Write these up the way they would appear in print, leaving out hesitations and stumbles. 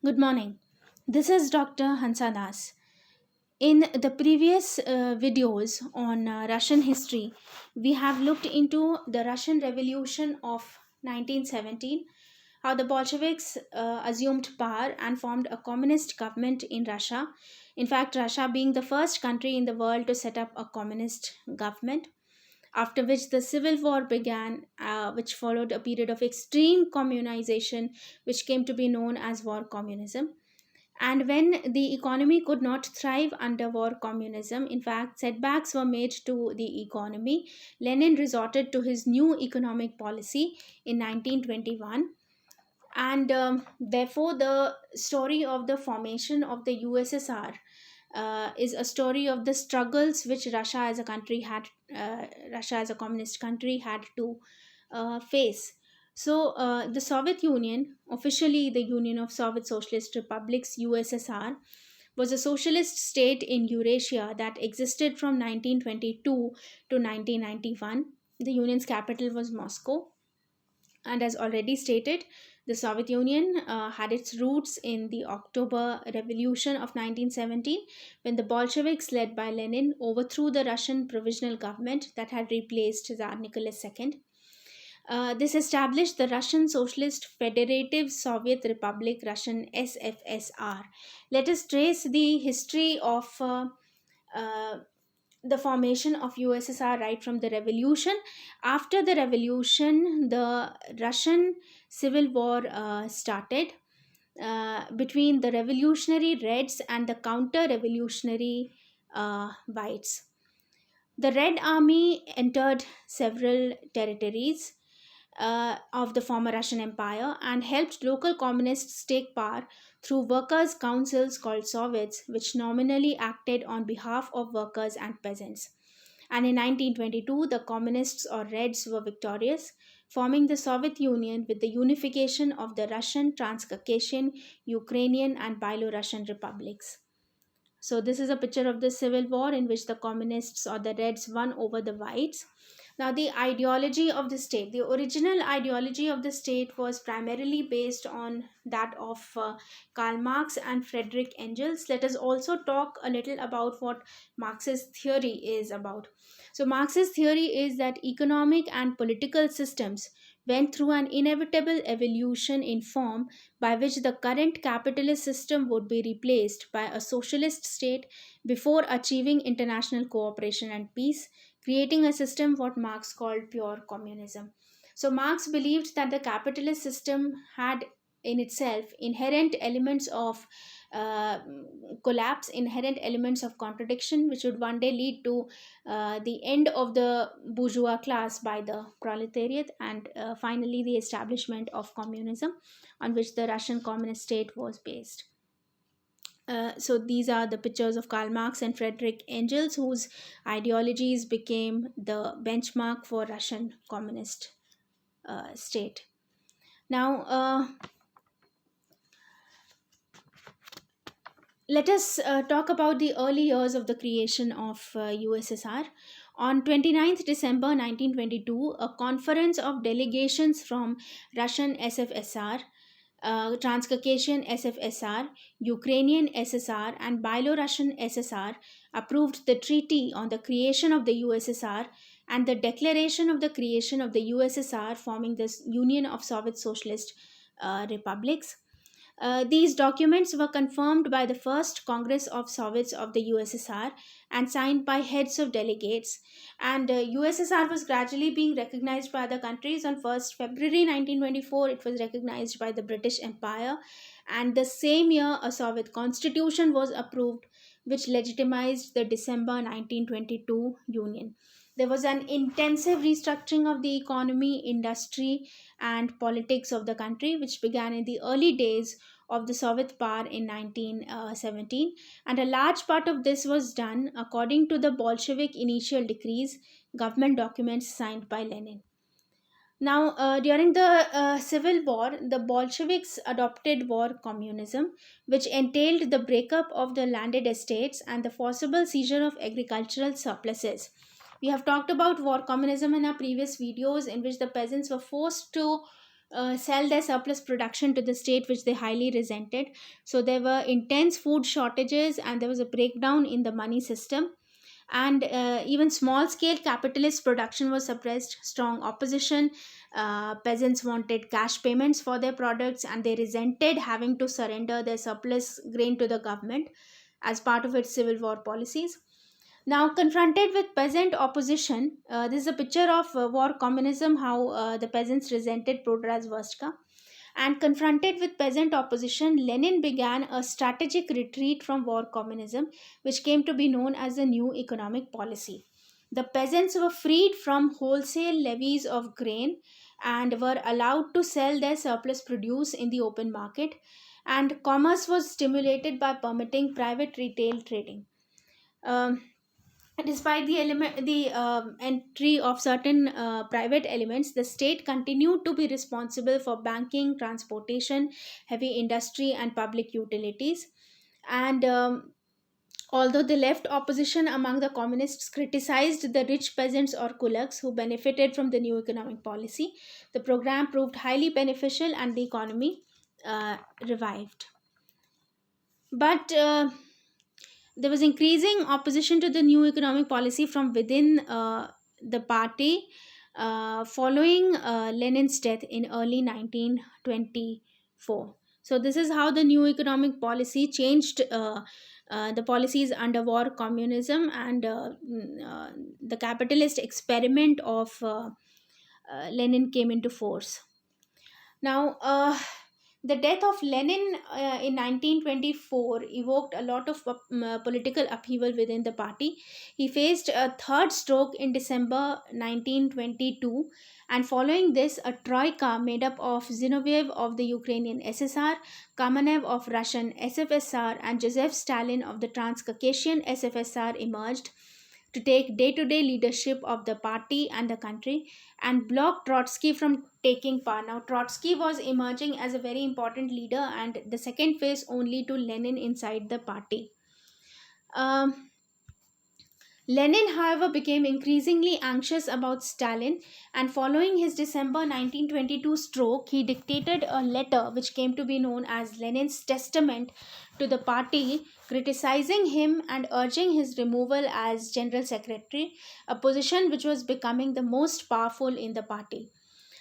Good morning. This is Dr. Hansa Das. In the previous videos on Russian history, we have looked into the Russian Revolution of 1917, how the Bolsheviks assumed power and formed a communist government in Russia. In fact, Russia being the first country in the world to set up a communist government, after which the civil war began, which followed a period of extreme communization, which came to be known as war communism. And when the economy could not thrive under war communism, in fact, setbacks were made to the economy, Lenin resorted to his new economic policy in 1921. And therefore, the story of the formation of the USSR is a story of the struggles which Russia as a communist country had to face. So, the Soviet Union, officially the Union of Soviet Socialist Republics (USSR), was a socialist state in Eurasia that existed from 1922 to 1991. The Union's capital was Moscow, and as already stated, the Soviet Union had its roots in the October Revolution of 1917, when the Bolsheviks, led by Lenin, overthrew the Russian provisional government that had replaced Tsar Nicholas II. This established the Russian Socialist Federative Soviet Republic, Russian SFSR. Let us trace the history of uh, the formation of USSR right from the revolution. After the revolution, the Russian Civil War started between the revolutionary Reds and the counter revolutionary Whites. The Red Army entered several territories of the former Russian Empire and helped local communists take power through workers' councils called Soviets, which nominally acted on behalf of workers and peasants. And in 1922, the communists or Reds were victorious, forming the Soviet Union with the unification of the Russian, Transcaucasian, Ukrainian, and Byelorussian republics. So this is a picture of the civil war in which the communists or the Reds won over the whites. Now, the ideology of the state, the original ideology of the state was primarily based on that of Karl Marx and Friedrich Engels. Let us also talk a little about what Marxist theory is about. So, Marxist theory is that economic and political systems went through an inevitable evolution in form by which the current capitalist system would be replaced by a socialist state before achieving international cooperation and peace, creating a system what Marx called pure communism. So, Marx believed that the capitalist system had in itself inherent elements of uh, collapse, inherent elements of contradiction, which would one day lead to the end of the bourgeois class by the proletariat, and finally the establishment of communism, on which the Russian communist state was based. So these are the pictures of Karl Marx and Friedrich Engels, whose ideologies became the benchmark for Russian communist state. Now, let us talk about the early years of the creation of USSR. On 29th December 1922, a conference of delegations from Russian SFSR, Transcaucasian SFSR, Ukrainian SSR, and Byelorussian SSR approved the Treaty on the Creation of the USSR and the Declaration of the Creation of the USSR, forming this Union of Soviet Socialist Republics. These documents were confirmed by the First Congress of Soviets of the USSR and signed by heads of delegates. And USSR was gradually being recognized by other countries. On 1st February 1924, it was recognized by the British Empire. And the same year, a Soviet constitution was approved, which legitimized the December 1922 Union. There was an intensive restructuring of the economy, industry, and politics of the country, which began in the early days of the Soviet power in 1917. And a large part of this was done according to the Bolshevik initial decrees, government documents signed by Lenin. Now, during the Civil War, the Bolsheviks adopted war communism, which entailed the breakup of the landed estates and the forcible seizure of agricultural surpluses. We have talked about war communism in our previous videos, in which the peasants were forced to sell their surplus production to the state, which they highly resented. So there were intense food shortages, and there was a breakdown in the money system. And even small scale capitalist production was suppressed. Strong opposition. Peasants wanted cash payments for their products, and they resented having to surrender their surplus grain to the government as part of its civil war policies. Now, confronted with peasant opposition, this is a picture of war communism, how the peasants resented Prodrazvostka. And confronted with peasant opposition, Lenin began a strategic retreat from war communism, which came to be known as the new economic policy. The peasants were freed from wholesale levies of grain and were allowed to sell their surplus produce in the open market, and commerce was stimulated by permitting private retail trading. Um, Despite the entry of certain private elements, the state continued to be responsible for banking, transportation, heavy industry, and public utilities. And although the left opposition among the communists criticized the rich peasants or kulaks who benefited from the new economic policy, the program proved highly beneficial and the economy revived. But there was increasing opposition to the new economic policy from within the party following Lenin's death in early 1924. So, this is how the new economic policy changed the policies under war communism, and the capitalist experiment of Lenin came into force. Now, the death of Lenin in 1924 evoked a lot of political upheaval within the party. He faced a third stroke in December 1922, and following this, a troika made up of Zinoviev of the Ukrainian SSR, Kamenev of Russian SFSR, and Joseph Stalin of the Transcaucasian SFSR emerged to take day to day leadership of the party and the country, and blocked Trotsky from taking power. Now, Trotsky was emerging as a very important leader and the second phase only to Lenin inside the party. Um, Lenin, however, became increasingly anxious about Stalin, and following his December 1922 stroke, he dictated a letter which came to be known as Lenin's Testament to the party, criticizing him and urging his removal as General Secretary, a position which was becoming the most powerful in the party.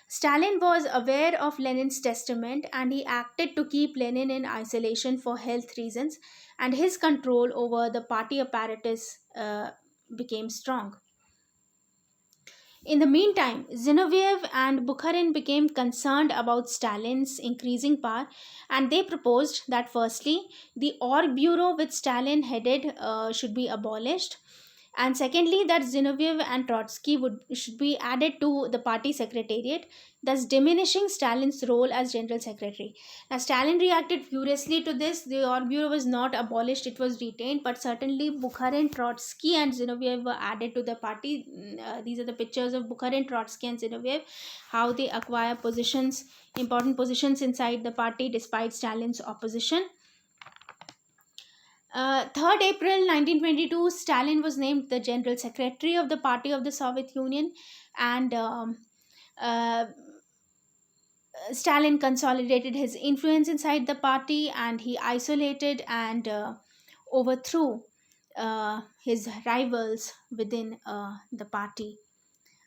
Stalin was aware of Lenin's testament, and he acted to keep Lenin in isolation for health reasons, and his control over the party apparatus became strong. In the meantime, Zinoviev and Bukharin became concerned about Stalin's increasing power, and they proposed that firstly, the Org Bureau which Stalin headed should be abolished, and secondly, that Zinoviev and Trotsky should be added to the party secretariat, thus diminishing Stalin's role as general secretary. Now, Stalin reacted furiously to this. The Org Bureau was not abolished; it was retained, but certainly Bukharin, Trotsky, and Zinoviev were added to the party. These are the pictures of Bukharin, Trotsky, and Zinoviev, how they acquire positions, important positions inside the party despite Stalin's opposition. 3rd April 1922, Stalin was named the General Secretary of the Party of the Soviet Union, and uh, Stalin consolidated his influence inside the party, and he isolated and overthrew his rivals within the party.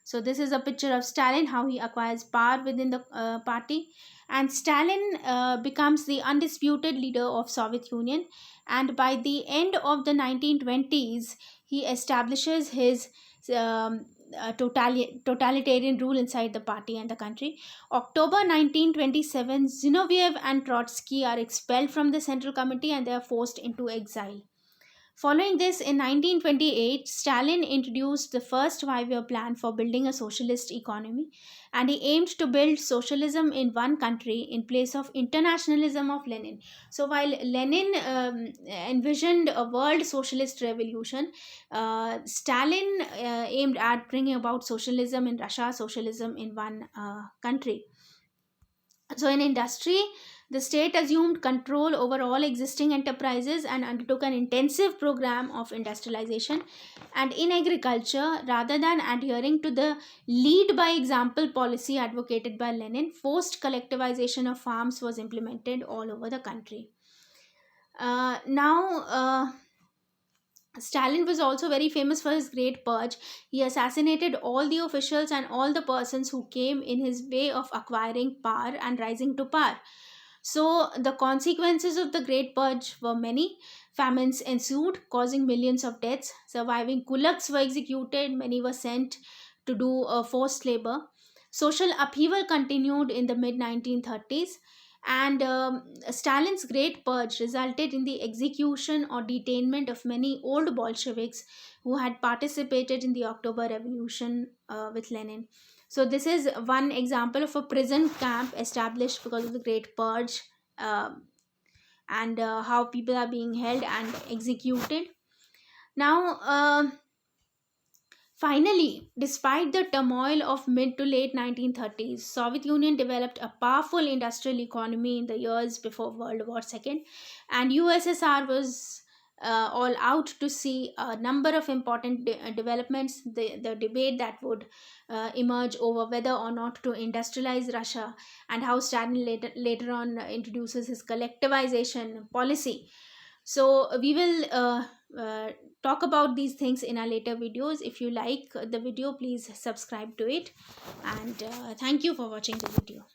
So this is a picture of Stalin, how he acquires power within the party, and Stalin becomes the undisputed leader of Soviet Union. And by the end of the 1920s, he establishes his totalitarian rule inside the party and the country. October 1927, Zinoviev and Trotsky are expelled from the Central Committee and they are forced into exile. Following this, in 1928, Stalin introduced the first 5 year plan for building a socialist economy, and he aimed to build socialism in one country in place of internationalism of Lenin. So, while Lenin envisioned a world socialist revolution, Stalin aimed at bringing about socialism in Russia, socialism in one country. So, in industry, The state assumed control over all existing enterprises and undertook an intensive program of industrialization. And in agriculture, rather than adhering to the lead by example policy advocated by Lenin, forced collectivization of farms was implemented all over the country. Now, Stalin was also very famous for his Great Purge. He assassinated all the officials and all the persons who came in his way of acquiring power and rising to power. So, the consequences of the Great Purge were many. Famines ensued, causing millions of deaths. Surviving kulaks were executed, many were sent to do forced labor. Social upheaval continued in the mid 1930s, and Stalin's Great Purge resulted in the execution or detainment of many old Bolsheviks who had participated in the October Revolution with Lenin. So, this is one example of a prison camp established because of the Great Purge, and how people are being held and executed. Now, finally, despite the turmoil of mid to late 1930s, Soviet Union developed a powerful industrial economy in the years before World War II, and USSR was all out to see a number of important developments. The debate that would emerge over whether or not to industrialize Russia, and how Stalin later on introduces his collectivization policy. So we will talk about these things in our later videos. If you like the video, please subscribe to it, and thank you for watching the video.